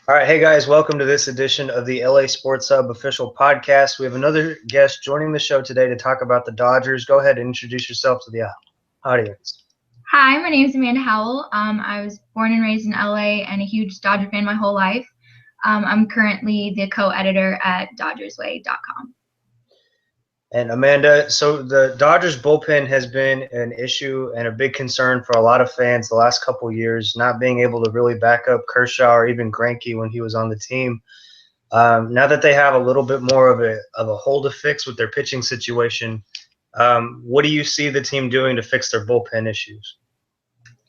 All right, hey guys, welcome to this edition of the LA Sports Hub official podcast. We have another guest joining the show today to talk about the Dodgers. Go ahead and introduce yourself to the audience. Hi, my name is Amanda Howell. I was born and raised in LA and a huge Dodger fan my whole life. I'm currently the co-editor at DodgersWay.com. And Amanda, so the Dodgers bullpen has been an issue and a big concern for a lot of fans the last couple of years, not being able to really back up Kershaw or even Greinke when he was on the team. Now that they have a little bit more of a hole to fix with their pitching situation, what do you see the team doing to fix their bullpen issues?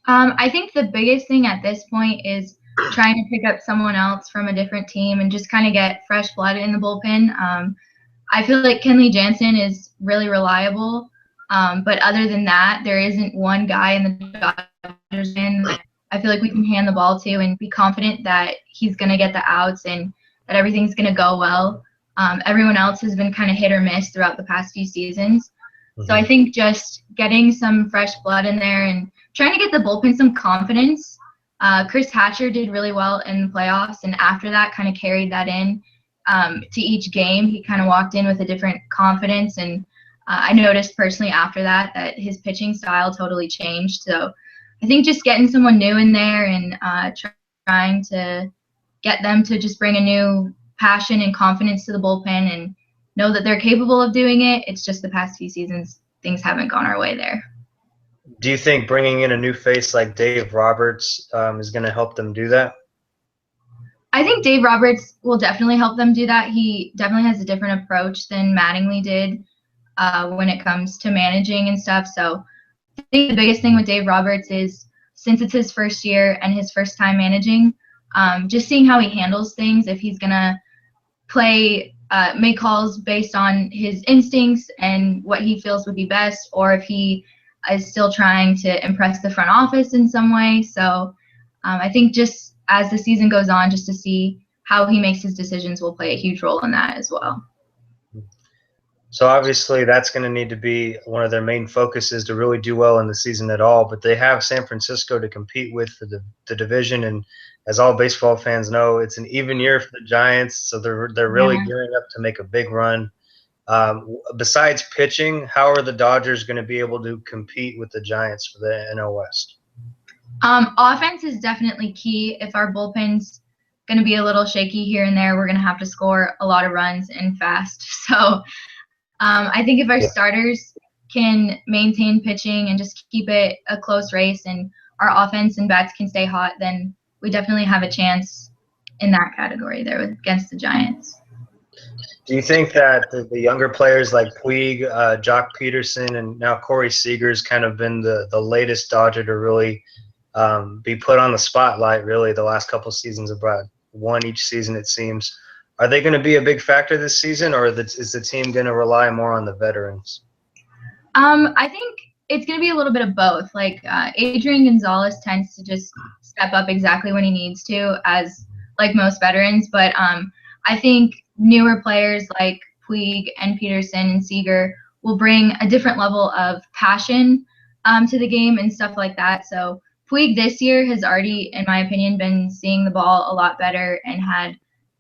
I think the biggest thing at this point is trying to pick up someone else from a different team and just kind of get fresh blood in the bullpen. I feel like Kenley Jansen is really reliable, but other than that, there isn't one guy in the Dodgers that I feel like we can hand the ball to and be confident that he's going to get the outs and that everything's going to go well. Everyone else has been kind of hit or miss throughout the past few seasons. Mm-hmm. So I think just getting some fresh blood in there and trying to get the bullpen some confidence. Chris Hatcher did really well in the playoffs, and after that kind of carried that in to each game. He kind of walked in with a different confidence, and I noticed personally after that his pitching style totally changed. So I think just getting someone new in there and trying to get them to just bring a new passion and confidence to the bullpen and know that they're capable of doing it. It's just the past few seasons, things haven't gone our way there. Do you think bringing in a new face like Dave Roberts is going to help them do that? I think Dave Roberts will definitely help them do that. He definitely has a different approach than Mattingly did when it comes to managing and stuff. So I think the biggest thing with Dave Roberts is, since it's his first year and his first time managing, just seeing how he handles things, if he's going to make calls based on his instincts and what he feels would be best, or if he is still trying to impress the front office in some way. So I think just as the season goes on, just to see how he makes his decisions will play a huge role in that as well. So obviously that's going to need to be one of their main focuses to really do well in the season at all. But they have San Francisco to compete with for the division, and as all baseball fans know, it's an even year for the Giants. So they're really gearing up to make a big run. Besides pitching, how are the Dodgers going to be able to compete with the Giants for the NL West? Offense is definitely key. If our bullpen's going to be a little shaky here and there, we're going to have to score a lot of runs and fast. So I think if our starters can maintain pitching and just keep it a close race and our offense and bats can stay hot, then we definitely have a chance in that category there against the Giants. Do you think that the younger players like Puig, Jock Peterson, and now Corey Seager's kind of been the latest Dodger to really be put on the spotlight, really, the last couple of seasons, about one each season, it seems. Are they going to be a big factor this season, or is the team going to rely more on the veterans? I think it's going to be a little bit of both. Like Adrian Gonzalez tends to just step up exactly when he needs to, as like most veterans. But I think newer players like Puig and Peterson and Seager will bring a different level of passion to the game and stuff like that. So Puig this year has already, in my opinion, been seeing the ball a lot better and had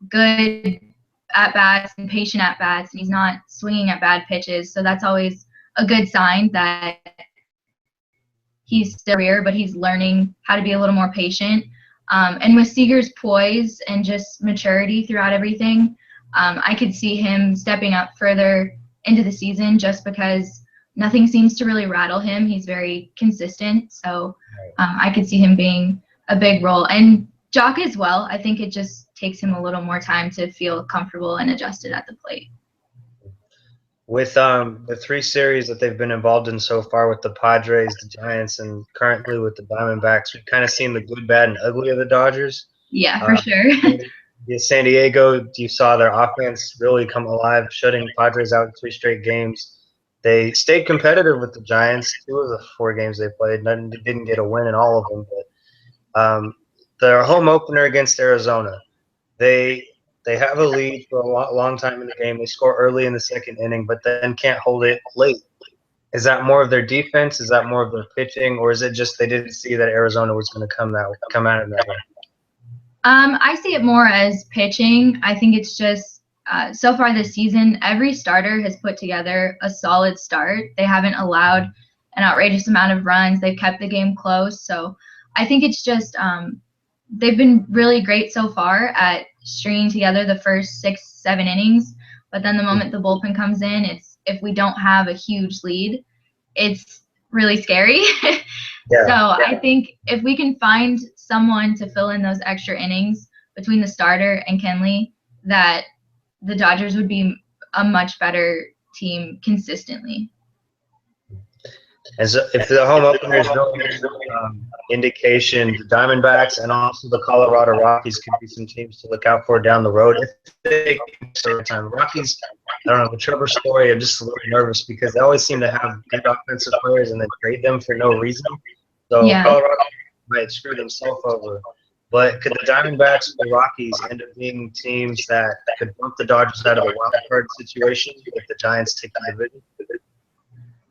good at-bats and patient at-bats, and he's not swinging at bad pitches. So that's always a good sign that he's still here, but he's learning how to be a little more patient. And with Seager's poise and just maturity throughout everything, I could see him stepping up further into the season just because nothing seems to really rattle him. He's very consistent. So I could see him being a big role. And Jock as well. I think it just takes him a little more time to feel comfortable and adjusted at the plate. With the three series that they've been involved in so far with the Padres, the Giants, and currently with the Diamondbacks, we've kind of seen the good, bad, and ugly of the Dodgers. Yeah, for sure. Yeah, San Diego, you saw their offense really come alive, shutting Padres out in 3 straight games. They stayed competitive with the Giants. 2 of the 4 games they played, didn't get a win in all of them. But their home opener against Arizona, they have a lead for a long time in the game. They score early in the second inning, but then can't hold it late. Is that more of their defense? Is that more of their pitching? Or is it just they didn't see that Arizona was going to come out in that way? I see it more as pitching. I think it's just so far this season, every starter has put together a solid start. They haven't allowed an outrageous amount of runs. They've kept the game close. So I think it's just they've been really great so far at stringing together the first 6, 7 innings. But then the moment the bullpen comes in, it's if we don't have a huge lead, it's really scary. Yeah. So I think if we can find someone to fill in those extra innings between the starter and Kenley, that the Dodgers would be a much better team consistently. And so if the home opener is no indication, the Diamondbacks and also the Colorado Rockies could be some teams to look out for down the road. If they can time. Rockies, I don't know, the Trevor story, I'm just a little nervous because they always seem to have good offensive players and then trade them for no reason. So Yeah. Colorado might screw themselves over. But could the Diamondbacks or the Rockies end up being teams that could bump the Dodgers out of a wild card situation if the Giants take the division?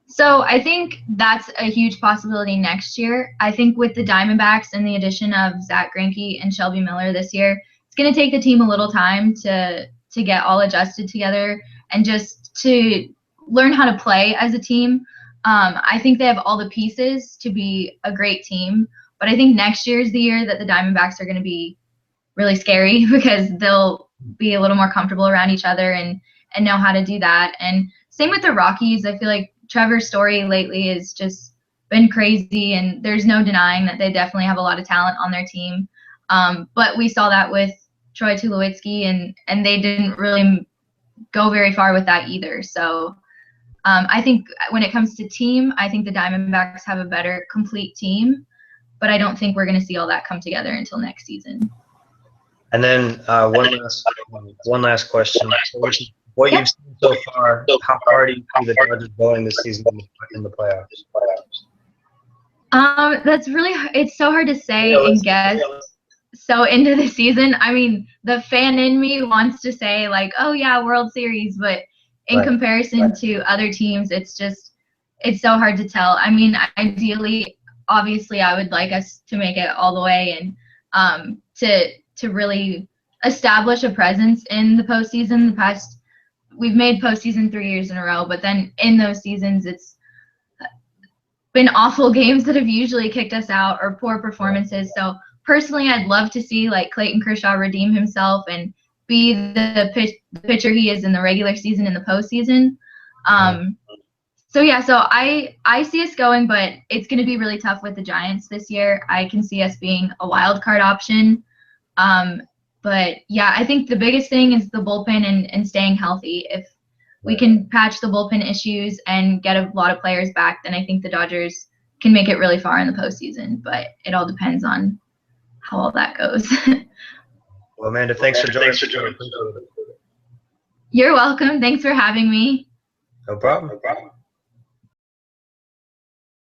So I think that's a huge possibility next year. I think with the Diamondbacks and the addition of Zach Greinke and Shelby Miller this year, it's going to take the team a little time to get all adjusted together and just to learn how to play as a team. I think they have all the pieces to be a great team, but I think next year is the year that the Diamondbacks are going to be really scary because they'll be a little more comfortable around each other and know how to do that. And same with the Rockies. I feel like Trevor's story lately has just been crazy, and there's no denying that they definitely have a lot of talent on their team. But we saw that with Troy Tulowitzki, and they didn't really go very far with that either. So I think when it comes to team, I think the Diamondbacks have a better complete team, but I don't think we're going to see all that come together until next season. And then one last question. So what you've seen so far, how far do you see the Dodgers going this season in the playoffs? That's really it's so hard to say and guess. So into the season, I mean, the fan in me wants to say like, oh yeah, World Series, but in comparison to other teams, it's so hard to tell. I mean, ideally, obviously, I would like us to make it all the way and to really establish a presence in the postseason. We've made postseason 3 years in a row, but then in those seasons, it's been awful games that have usually kicked us out or poor performances. So personally, I'd love to see like Clayton Kershaw redeem himself and be the pitcher he is in the regular season in the postseason. So I see us going, but it's going to be really tough with the Giants this year. I can see us being a wild card option. But yeah, I think the biggest thing is the bullpen and staying healthy. If we can patch the bullpen issues and get a lot of players back, then I think the Dodgers can make it really far in the postseason. But it all depends on how all that goes. Well, Amanda, thanks for joining. You're welcome. Thanks for having me. No problem.